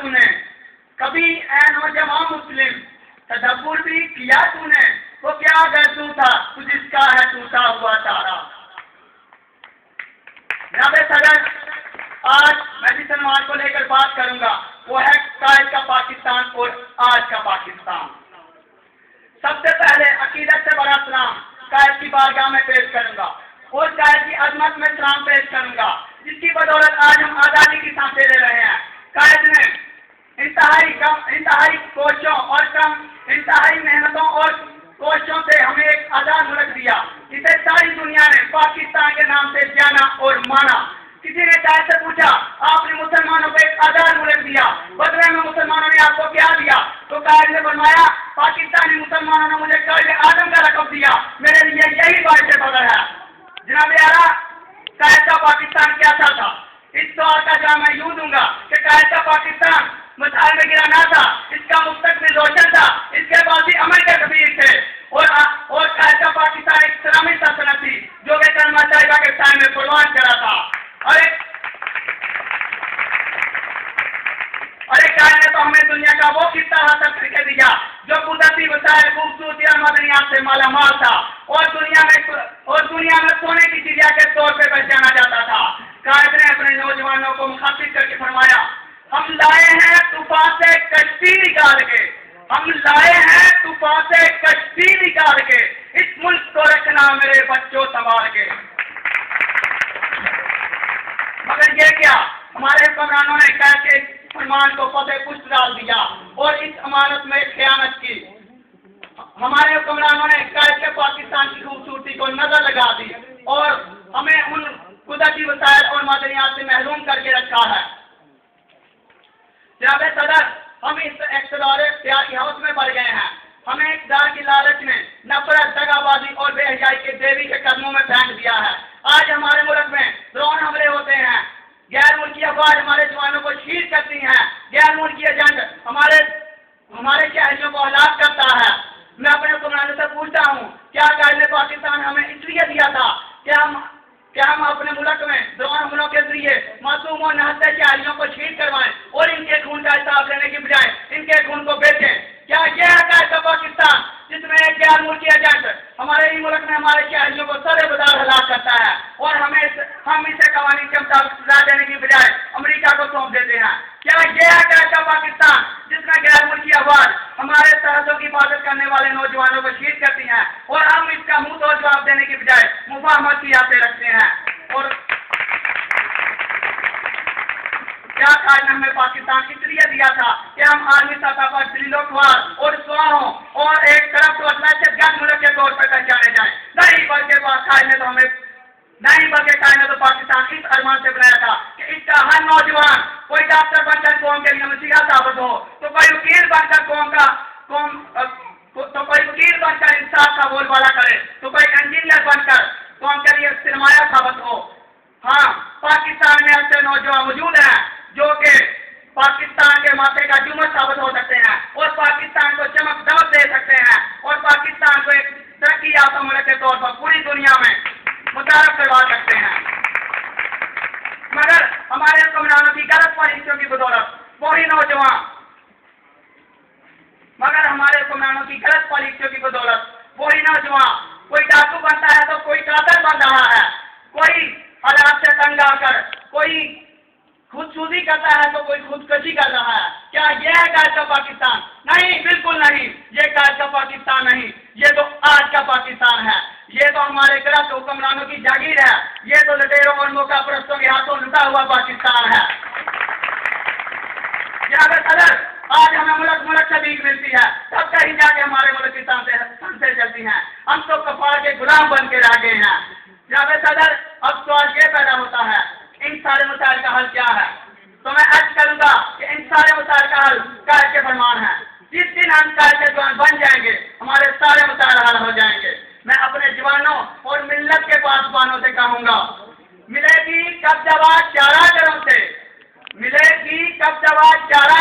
تو نے کبھی اے نوجوان مسلم تدبر بھی کیا تو نے وہ کیا اگر تو تھا تو جس کا ہے ٹوٹا ہوا تارا. جناب صدر آج میں جس عنوان کو لے کر بات کروں گا وہ ہے قائد کا پاکستان اور آج کا پاکستان. سب سے پہلے عقیدت سے بڑا سلام قائد کی بارگاہ میں پیش کروں گا اور قائد کی عظمت میں سلام پیش کروں گا جس کی بدولت آج ہم آزادی کی سانسیں لے رہے ہیں. قائد نے انتہائی کوششوں اور انتہائی محنتوں اور کوششوں سے ہمیں ایک آزاد ملک دیا جسے ساری دنیا نے پاکستان کے نام سے جانا اور مانا. کسی نے قائد سے پوچھا آپ نے مسلمانوں کو ایک آزاد ملک دیا بدلے میں مسلمانوں نے آپ کو کیا دیا؟ تو قائد نے فرمایا پاکستانی مسلمانوں نے مجھے قائد اعظم کا لقب دیا، میرے لیے یہی باعث فخر ہے. جناب اعلیٰ قائد کا پاکستان کیسا تھا؟ اس سوال کا جواب میں یوں دوں گا کہ قائد کا پاکستان مسائل میں گرا نہ تھا، اس کا مستقبل روشن تھا، اس کے پاس بھی عمل کے کثیر تھے اور قائد کا پاکستان ایک اسلامی سلطنت تھی جو کہ کلمہ طیبہ کے ٹائم میں قربان کرا تھا. ارے قائد نے تو ہمیں دنیا کا وہ خطہ حاصل کر کے دیا جو قدرتی وسائل خوبصورتی اور معدنیات سے مالا مال تھا اور دنیا میں سونے کی چڑیا کے طور پہ پہچانا جاتا تھا. قائد نے اپنے نوجوانوں کو مخاطب کر کے فرمایا ہم لائے ہیں طوفان سے کشتی نکال کے، ہم لائے ہیں طوفان سے کشتی نکال کے، اس ملک کو رکھنا میرے بچوں سنبھال کے. مگر یہ کیا ہمارے حکمرانوں نے قائد کے فرمان کو فتح پشت ڈال دیا اور اس امانت میں خیانت کی. ہمارے حکمرانوں نے قائد کے پاکستان کی خوبصورتی کو نظر لگا دی اور ہمیں ان قدرتی وسائل اور معدنیات سے محروم کر کے رکھا ہے. جناب صدر ہم اس اقتدار اختیاری ہاؤس میں بڑھ گئے ہیں. ہمیں اقتدار کی لالچ نے نفرت، دغا بازی اور بے حیائی کے دیوی کے قدموں میں پھینک دیا ہے. آج ہمارے ملک میں ڈرون حملے ہوتے ہیں، غیر ملکی افواج ہمارے جوانوں کو شہید کرتی ہیں، غیر ملکی ایجنٹ ہمارے شہریوں کو ہلاک کرتا ہے. میں اپنے حکمرانوں سے پوچھتا ہوں کیا قائد نے پاکستان ہمیں اس لیے دیا تھا کہ ہم اپنے ملک میں ڈرون حملوں کے ذریعے معصوم اور نہتے شہریوں کو شہید کروائیں اور ان کے خون کا حساب لینے کی بجائے ان کے خون کو بیچیں؟ کیا یہ ہے قائد کا پاکستان جس میں ایک غیر ملکی ایجنٹ ہمارے ہی ملک میں ہمارے شہریوں کو سر بدار ہلاک کرتا ہے اور ہم اسے قوانین کے مطابق سزا دینے کی بجائے امریکہ کو سونپ دیتے ہیں؟ کیا یہ ہے قائد کا پاکستان جس میں غیر ملکی افواج ہمارے سرحدوں کی حفاظت کرنے والے نوجوانوں کو شہید کرتی ہیں اور ہم اس کا منہ توڑ جواب دینے کی بجائے مفاہمت کی یادیں رکھتے ہیں؟ اور کیا قائد نے ہمیں پاکستان اس لیے دیا تھا کہ ہم عالمی سطح پر دلیلوخوار اور سوا ہوں اور ایک طرف تو دہشت گرد ملک کے طور پر پہچانے جائیں؟ نہیں، بلکہ قائد نے تو پاکستان اس ارمان سے بنایا تھا کہ اس کا ہر نوجوان کوئی ڈاکٹر بن کر قوم کے لیے مسیحا ثابت ہو، تو کوئی وکیل بن کر انصاف کا بول بالا کرے، تو کوئی انجینئر بن کر قوم کے لیے سرمایہ ثابت ہو. ہاں، پاکستان میں ایسے نوجوان موجود ہیں جو کہ پاکستان کے ماتھے کا جمعہ ثابت ہو سکتے ہیں اور پاکستان کو چمک دمک دے سکتے ہیں اور پاکستان کو ایک ترقی یافتہ ملک کے طور پر پوری دنیا میں متعارف کروا سکتے ہیں. مگر ہمارے حکمرانوں کی غلط پالیسیوں کی بدولت وہی نوجوان کوئی ڈاکو بنتا ہے تو کوئی قاتل بن رہا ہے، کوئی حالات سے تنگ آ کر کوئی خودسوزی کرتا ہے تو کوئی خودکشی کر رہا ہے. کیا یہ ہے قائد کا پاکستان؟ نہیں، بالکل نہیں. یہ قائد کا پاکستان نہیں، یہ تو آج کا پاکستان ہے. یہ تو ہمارے غلط حکمرانوں کی جاگیر ہے. یہ تو لٹیروں اور موقع پرستوں کے ہاتھوں لٹا ہوا پاکستان ہے. جناب صدر آج ہمیں ملک سے بھیک ملتی ہے، تب کہیں جا کے ہمارے ملک کی سانسیں چلتی ہیں. ہم تو کفار کے غلام بن کے رہ گئے ہیں. جناب صدر اب سوال یہ پیدا ہوتا ہے ان سارے مسائل کا حل کیا ہے؟ تو میں عرض کروں گا کہ ان سارے مسائل کا حل قائد کے فرمان ہے. جس دن ہم قائد کے جوان بن جائیں گے ہمارے سارے مسائل حل ہو جائیں گے. میں اپنے جوانوں اور ملت کے پاسبانوں سے کہوں گا ملے گی کب جواب 11 گھروں سے، ملے گی کب جواب 11